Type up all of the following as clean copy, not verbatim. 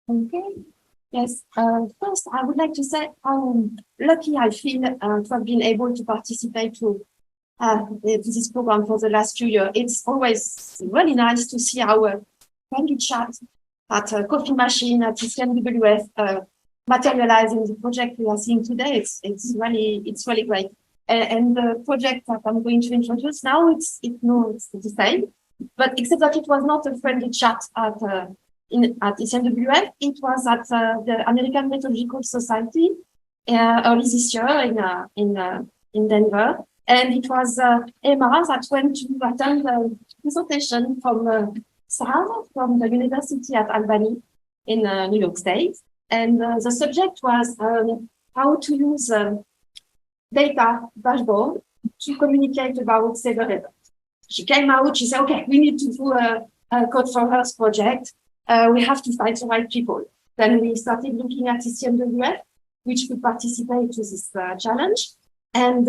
Okay. Yes. First, I would like to say how lucky I feel to have been able to participate to this program for the last few years. It's always really nice to see our friendly chat at a coffee machine at ECMWF materialize in the project we are seeing today. It's really great. And the project that I'm going to introduce now, it's the same, but except that it was not a friendly chat at ECMWF. It was at the American Meteorological Society early this year in Denver. And it was Emma that went to attend the presentation from Sam from the University at Albany in New York State. And the subject was how to use data dashboard to communicate about severe events. She came out, she said, okay, we need to do a code for Earth project. We have to find the right people. Then we started looking at ECMWF, which could participate to this challenge. And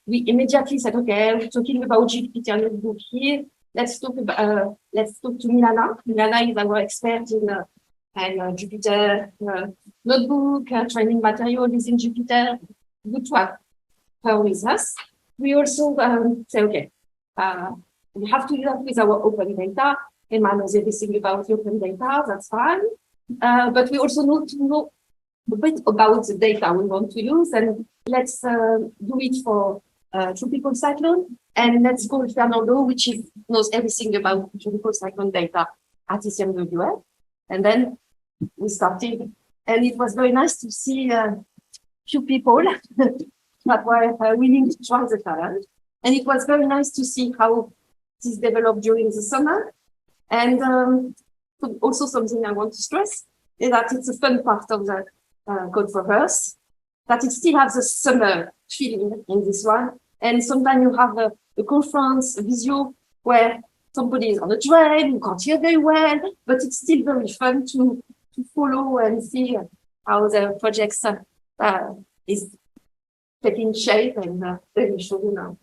we immediately said, okay, we're talking about Jupyter notebook here. Let's talk to Milana. Milana is our expert in Jupyter notebook, training material using Jupyter. Good to have her with us. We also say, okay, we have to do that with our open data. Emma knows everything about the open data, that's fine. But we also need to know a bit about the data we want to use, and let's do it for tropical cyclone. And let's go with Fernando, which knows everything about tropical cyclone data at ECMWF. And then we started, and it was very nice to see few people that were willing to try the challenge. And it was very nice to see how this developed during the summer. And also something I want to stress is that it's a fun part of the Code for Earth, that it still has a summer feeling in this one. And sometimes you have a conference, a visio, where somebody is on a train, you can't hear very well, but it's still very fun to follow and see how the projects is taking shape, and let me show you now.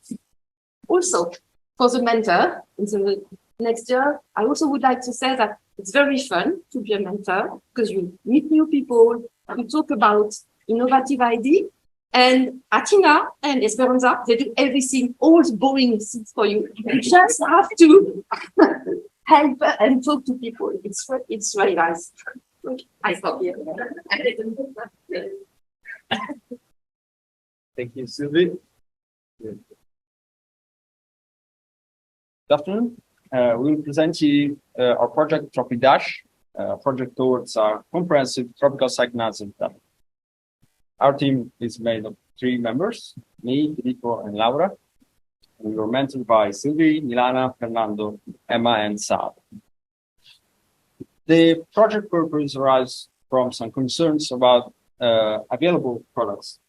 Also, for the mentor in the next year, I also would like to say that it's very fun to be a mentor because you meet new people, you talk about innovative idea, and Atina and Esperanza, they do everything, all the boring things for you. You just have to help and talk to people. It's really nice. I stop here. Thank you, Sylvie. Good afternoon. We will present you our project TropiDash, project towards our comprehensive tropical cyclone. Our team is made of 3 members, me, Filippo, and Laura. We were mentored by Sylvie, Milana, Fernando, Emma, and Saad. The project purpose arises from some concerns about available products.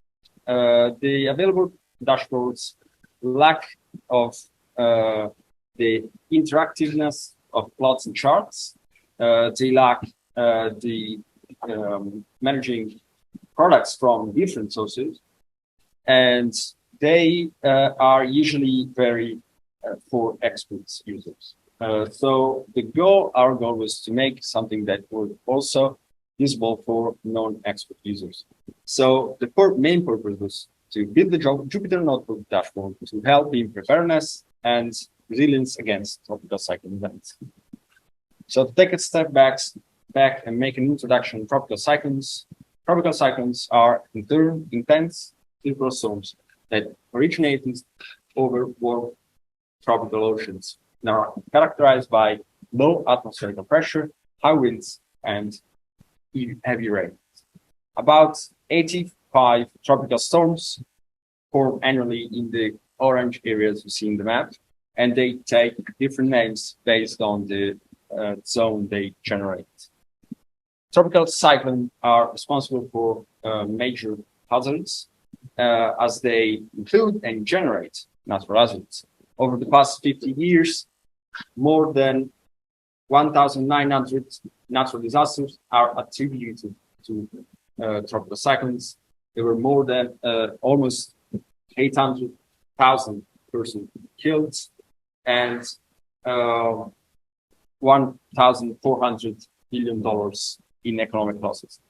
The available dashboards lack of the interactiveness of plots and charts. They lack the managing products from different sources, and they are usually very for expert users. So our goal was to make something that would also usable for non-expert users. So the main purpose was to build the Jupyter Notebook dashboard to help in preparedness and resilience against tropical cyclone events. So to take a step back and make an introduction to tropical cyclones. Tropical cyclones are in turn intense circular storms that originate over warm tropical oceans and are characterized by low atmospheric pressure, high winds, and heavy rain. About 85 tropical storms form annually in the orange areas you see in the map, and they take different names based on the zone they generate. Tropical cyclones are responsible for major hazards as they include and generate natural hazards. Over the past 50 years, more than 1,900 natural disasters are attributed to tropical cyclones. There were more than almost 800,000 persons killed and $1,400 billion in economic losses.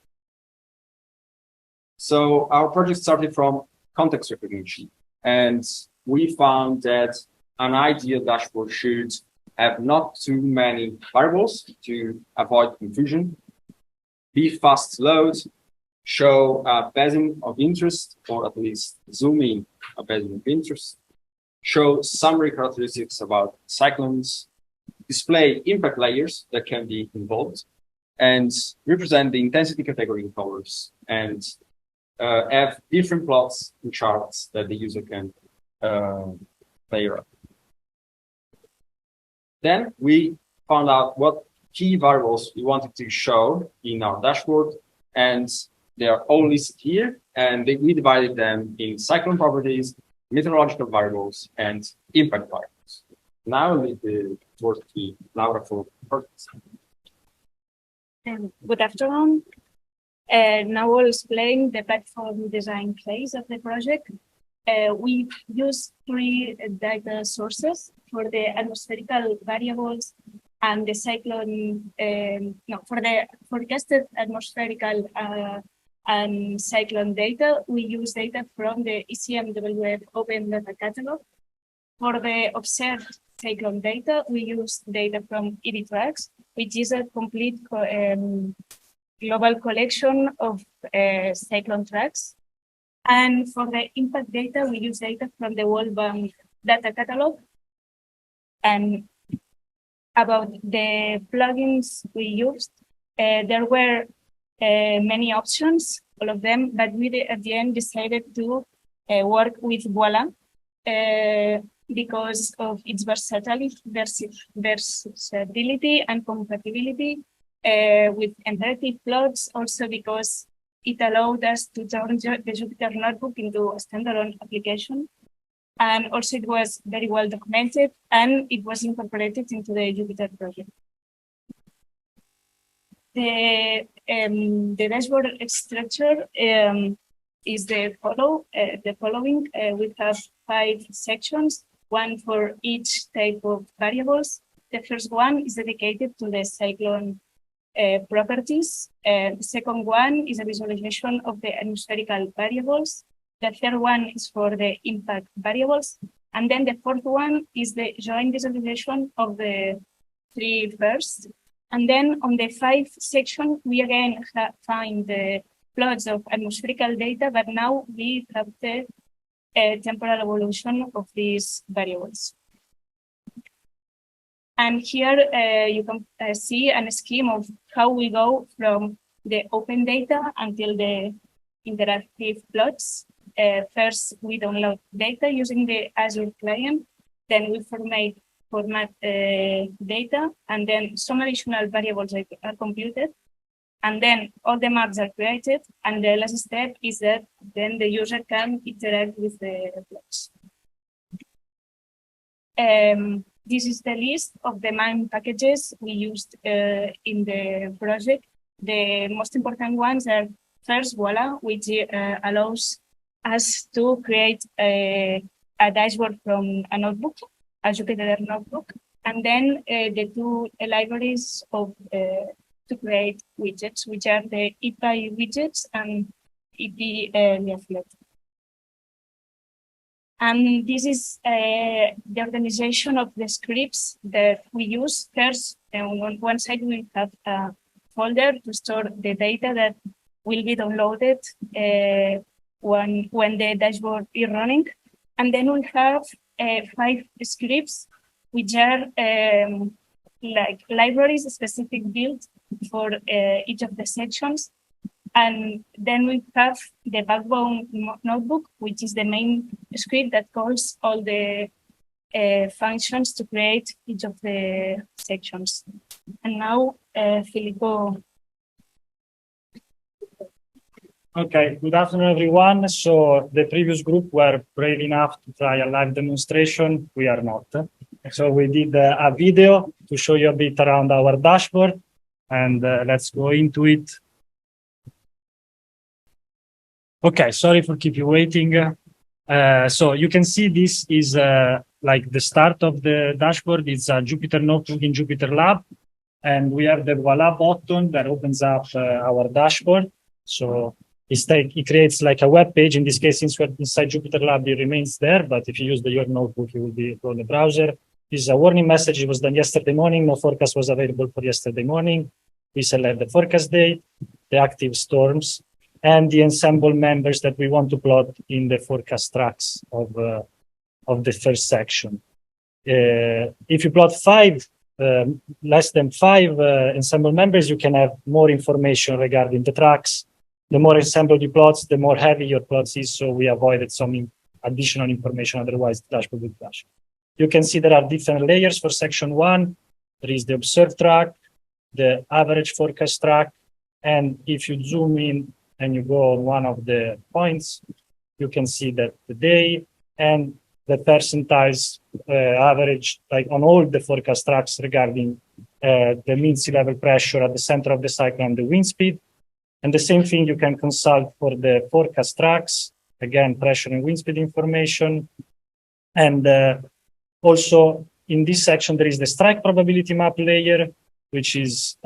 So our project started from context recognition, and we found that an ideal dashboard should have not too many variables to avoid confusion, be fast to load, show a basin of interest, or at least zoom in a basin of interest, show summary characteristics about cyclones, display impact layers that can be involved, and represent the intensity category in colors, and have different plots and charts that the user can play around. Then we found out what key variables we wanted to show in our dashboard, and they are all listed here, and we divided them in cyclone properties, meteorological variables, and impact variables. Now I leave the word to Laura for projects. Good afternoon. Now I'll explain the platform design phase of the project. We use three data sources for the atmospherical variables and the cyclone, for the forecasted atmospherical and cyclone data. We use data from the ECMWF Open Data Catalog. For the observed cyclone data, we use data from EDTracks, which is a complete global collection of cyclone tracks. And for the impact data, we use data from the World Bank Data Catalog. And about the plugins we used, there were many options, all of them, but we at the end decided to work with Voila because of its versatility and compatibility with interactive plots, also because it allowed us to turn the Jupyter Notebook into a standalone application. And also it was very well documented, and it was incorporated into the Jupyter project. The dashboard structure is the following. We have 5 sections, one for each type of variables. The first one is dedicated to the cyclone properties. The second one is a visualization of the atmospherical variables. The third one is for the impact variables. And then the fourth one is the joint visualization of the 3 first. And then on the 5 section, we again find the plots of atmospherical data, but now we have the temporal evolution of these variables. And here you can see a scheme of how we go from the open data until the interactive plots. First, we download data using the Azure client. Then we format data, and then some additional variables are computed. And then all the maps are created. And the last step is that then the user can interact with the plots. This is the list of the main packages we used in the project. The most important ones are first Voila, which allows us to create a dashboard from a notebook, a Jupyter notebook, and then the 2 libraries of to create widgets, which are the EPI widgets and EP leaflet. And this is the organization of the scripts that we use. First, on one side, we have a folder to store the data that will be downloaded when the dashboard is running. And then we have 5 scripts, which are like libraries specific built for each of the sections. And then we have the backbone notebook, which is the main script that calls all the functions to create each of the sections. And now, Filippo. Okay, good afternoon, everyone. So the previous group were brave enough to try a live demonstration. We are not. So we did a video to show you a bit around our dashboard, and let's go into it. Okay, sorry for keep you waiting. So you can see this is like the start of the dashboard. It's a Jupyter notebook in Jupyter Lab. And we have the voila button that opens up our dashboard. So it creates like a web page. In this case, since we're inside Jupyter Lab, it remains there. But if you use your notebook, it will be on the browser. This is a warning message. It was done yesterday morning. No forecast was available for yesterday morning. We select the forecast date, the active storms, and the ensemble members that we want to plot in the forecast tracks of the first section. If you plot less than five ensemble members, you can have more information regarding the tracks. The more ensemble you plot, the more heavy your plots is. So we avoided some additional information. Otherwise, the dashboard would crash. You can see there are different layers for section 1. There is the observed track, the average forecast track. And if you zoom in and you go on one of the points, you can see that the day and the percentiles average, like on all the forecast tracks regarding the mean sea level pressure at the center of the cyclone and the wind speed. And the same thing you can consult for the forecast tracks, again, pressure and wind speed information. And also in this section, there is the strike probability map layer, which is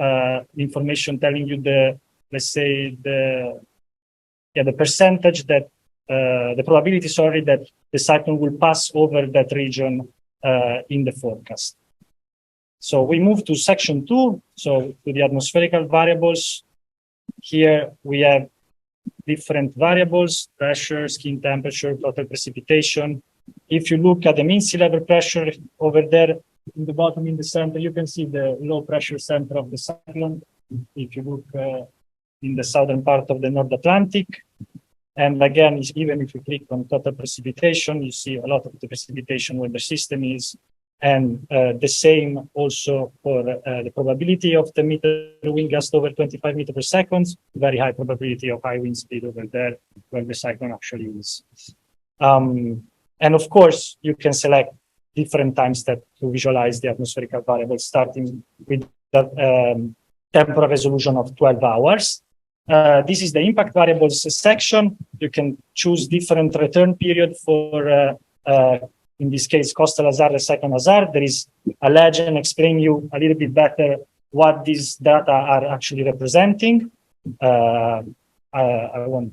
information telling you the, let's say, the percentage that, the probability, sorry, that the cyclone will pass over that region in the forecast. So we move to section 2, so to the atmospherical variables. Here we have different variables: pressure, skin temperature, total precipitation. If you look at the mean sea level pressure over there in the bottom in the center, you can see the low pressure center of the cyclone. If you look in the southern part of the North Atlantic. And again, even if you click on total precipitation, you see a lot of the precipitation where the system is. And the same also for the probability of the meter wind gust over 25 meters per second, very high probability of high wind speed over there where the cyclone actually is. And of course, you can select different time steps to visualize the atmospheric variables, starting with the temporal resolution of 12 hours. This is the impact variables section. You can choose different return period for in this case, coastal hazard and cyclone hazard. There is a legend explaining you a little bit better what these data are actually representing. I won't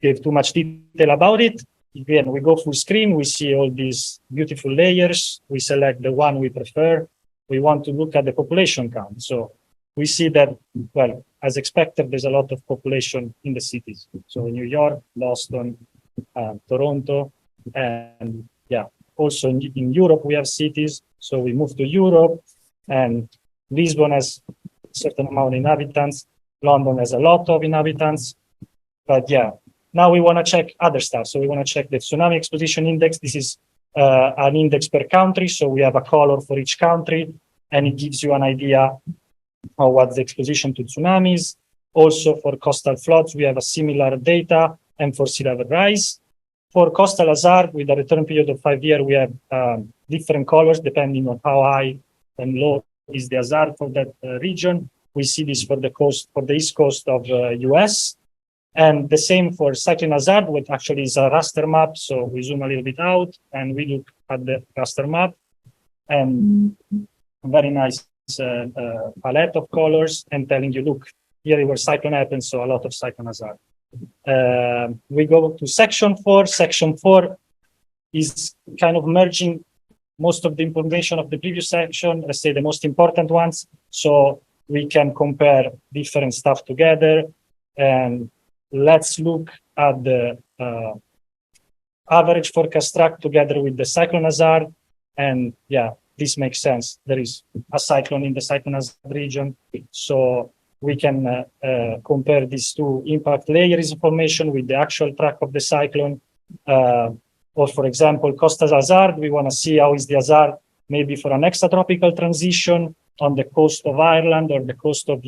give too much detail about it. Again, we go full screen, we see all these beautiful layers. We select the one we prefer. We want to look at the population count. So we see that, well, as expected, there's a lot of population in the cities. So New York, Boston, Toronto, and yeah. Also in Europe, we have cities. So we move to Europe, and Lisbon has a certain amount of inhabitants. London has a lot of inhabitants. But yeah, now we want to check other stuff. So we want to check the tsunami exposition index. This is an index per country. So we have a color for each country, and it gives you an idea of what's the exposition to tsunamis. Also for coastal floods, we have a similar data, and for sea level rise. For coastal hazard, with a return period of 5 years, we have different colors depending on how high and low is the hazard for that region. We see this for the coast, for the east coast of US, and the same for cyclone hazard, which actually is a raster map. So we zoom a little bit out and we look at the raster map, and very nice palette of colors, and telling you, look, here where cyclone happens, so a lot of cyclone hazard. We go to section 4. Section 4 is kind of merging most of the information of the previous section, let's say the most important ones, so we can compare different stuff together. And let's look at the average forecast track together with the cyclone hazard. And yeah, this makes sense. There is a cyclone in the cyclone hazard region, so we can compare these two impact layers information with the actual track of the cyclone. Or for example, coastal hazard, we want to see how is the hazard maybe for an extratropical transition on the coast of Ireland or the coast of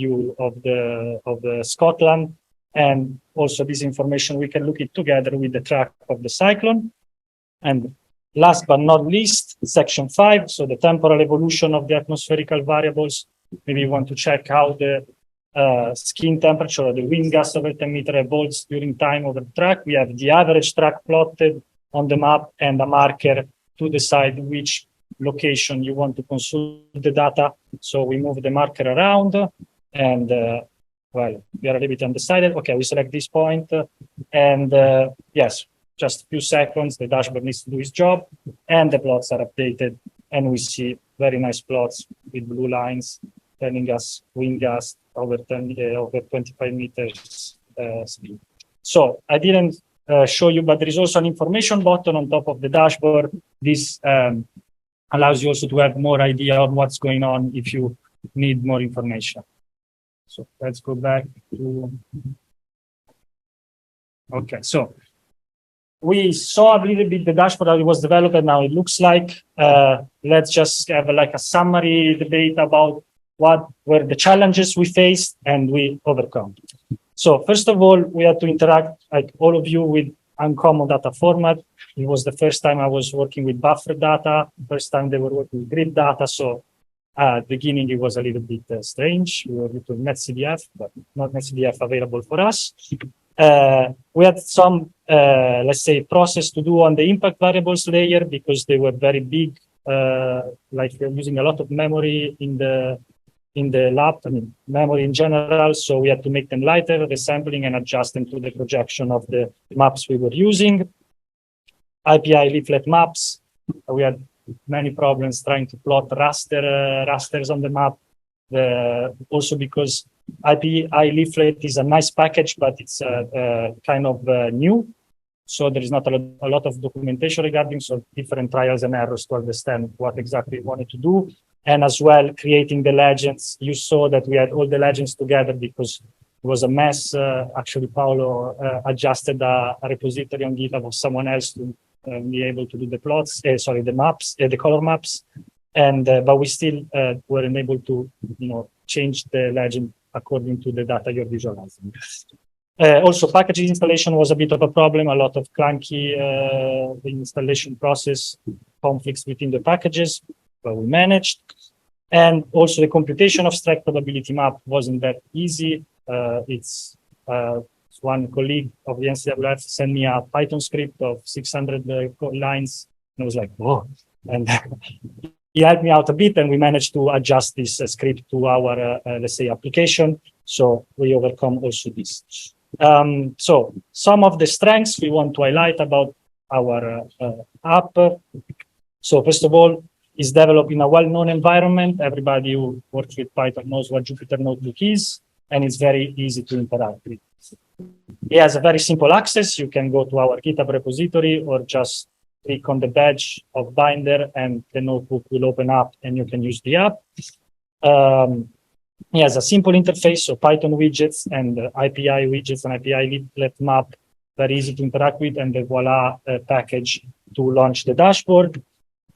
Scotland. And also this information, we can look it together with the track of the cyclone. And last but not least, section 5, so the temporal evolution of the atmospherical variables. Maybe you want to check how the skin temperature or the wind gust over 10 meters evolves during time over the track. We have the average track plotted on the map and a marker to decide which location you want to consult the data. So we move the marker around and, well, we are a little bit undecided. Okay, we select this point and yes, just a few seconds, the dashboard needs to do its job and the plots are updated and we see very nice plots with blue lines telling us wind gust over 25 meters speed. So I didn't show you, but there is also an information button on top of the dashboard. This allows you also to have more idea on what's going on if you need more information. So let's go back to, okay, so we saw a little bit the dashboard that it was developed and now it looks like. Let's just have like a summary debate about what were the challenges we faced and we overcome. So first of all, we had to interact, like all of you, with uncommon data format. It was the first time I was working with buffer data, first time they were working with grid data. So at the beginning, it was a little bit strange. We were with NetCDF, but not NetCDF available for us. We had some, let's say, process to do on the impact variables layer because they were very big, like we're using a lot of memory in the lab, I mean, memory in general. So we had to make them lighter, the sampling and adjust them to the projection of the maps we were using. IPI leaflet maps. We had many problems trying to plot rasters on the map. Also because IPI leaflet is a nice package, but it's kind of new. So there is not a lot of documentation regarding, so different trials and errors to understand what exactly we wanted to do. And as well, creating the legends. You saw that we had all the legends together because it was a mess. Actually, Paolo adjusted a repository on GitHub of someone else to be able to do the plots, the maps, the color maps. And but we still weren't able to, change the legend according to the data you're visualizing. Also, packaging installation was a bit of a problem. A lot of clunky the installation process, conflicts between the packages, but we managed. And also the computation of strike probability map wasn't that easy. It's one colleague of the ECMWF sent me a Python script of 600 lines. And I was like, whoa. And he helped me out a bit and we managed to adjust this script to our, let's say, application. So we overcome also this. So some of the strengths we want to highlight about our app. So first of all, it's developed in a well-known environment. Everybody who works with Python knows what Jupyter Notebook is, and it's very easy to interact with. It has a very simple access. You can go to our GitHub repository or just click on the badge of Binder and the notebook will open up and you can use the app. It has a simple interface, so Python widgets and IPI widgets and IPI leaflet map, very easy to interact with, and the voila package to launch the dashboard.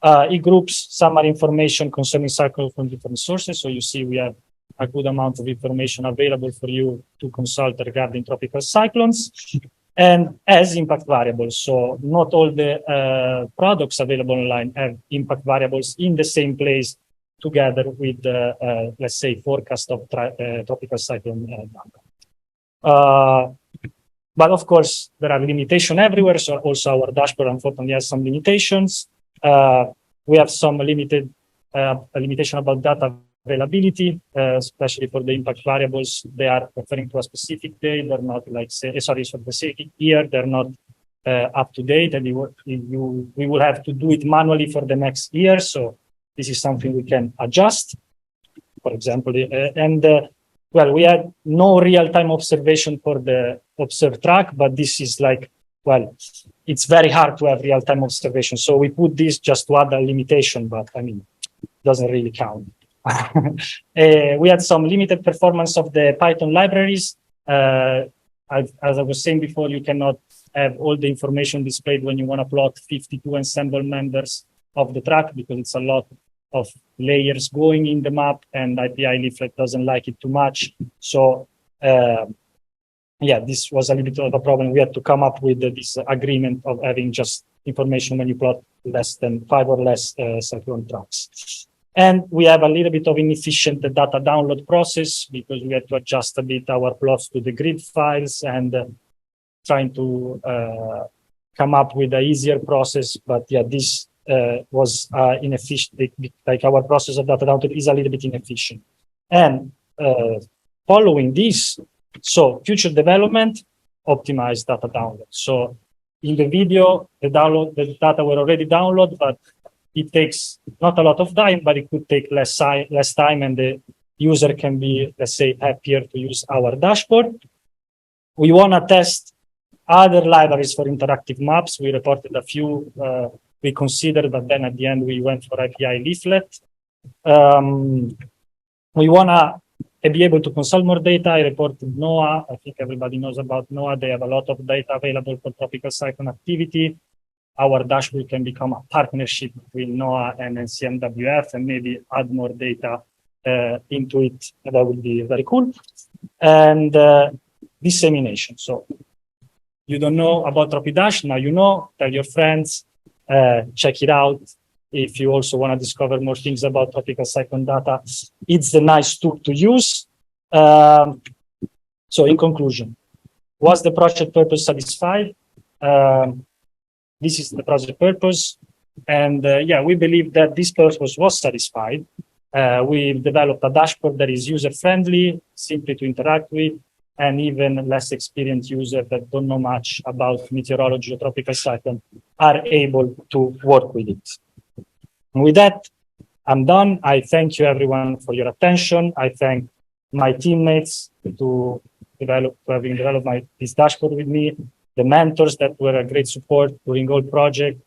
It groups summary information concerning cycles from different sources. So you see we have a good amount of information available for you to consult regarding tropical cyclones, and as impact variables. So not all the products available online have impact variables in the same place together with the, let's say, forecast of tropical cyclone data. But of course, there are limitations everywhere. So also our dashboard, unfortunately, has some limitations. We have some limitation about data availability, especially for the impact variables. They are referring to a specific day. They're not like, sorry, for the specific year. They're not up to date, and we will have to do it manually for the next year. So this is something we can adjust, for example. Well, we had no real-time observation for the observed track, but this is like, well, it's very hard to have real-time observation. So we put this just to add a limitation, but I mean, it doesn't really count. We had some limited performance of the Python libraries. As I was saying before, you cannot have all the information displayed when you want to plot 52 ensemble members of the track because it's a lot of layers going in the map, and IPI leaflet doesn't like it too much. So yeah, this was a little bit of a problem. We had to come up with this agreement of having just information when you plot less than 5 or less cyclone tracks. And we have a little bit of inefficient data download process because we had to adjust a bit our plots to the grid files and trying to come up with an easier process. But yeah, this was inefficient, like our process of data download is a little bit inefficient. And following this, so future development, optimized data download. So in the video, the data were already downloaded, but it takes not a lot of time, but it could take less time, and the user can be, let's say, happier to use our dashboard. We want to test other libraries for interactive maps. We reported a few we considered, but then at the end we went for API leaflet. We want to be able to consult more data. I reported NOAA. I think everybody knows about NOAA. They have a lot of data available for tropical cyclone activity. Our dashboard can become a partnership between NOAA and ECMWF and maybe add more data into it. That would be very cool. And dissemination. So you don't know about TropiDash, now you know, tell your friends, check it out. If you also want to discover more things about tropical cyclone data, it's a nice tool to use. So in conclusion, was the project purpose satisfied? This is the project purpose. And yeah, we believe that this purpose was satisfied. We've developed a dashboard that is user-friendly, simple to interact with, and even less experienced users that don't know much about meteorology or tropical cyclone are able to work with it. And with that, I'm done. I thank you everyone for your attention. I thank my teammates for having developed this dashboard with me, the mentors that were a great support during all project,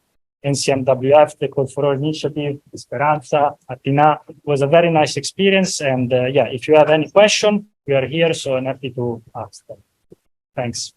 ECMWF, the Code for All initiative, Esperanza, Atina. It was a very nice experience. And yeah, if you have any question, we are here, so I'm happy to ask them. Thanks.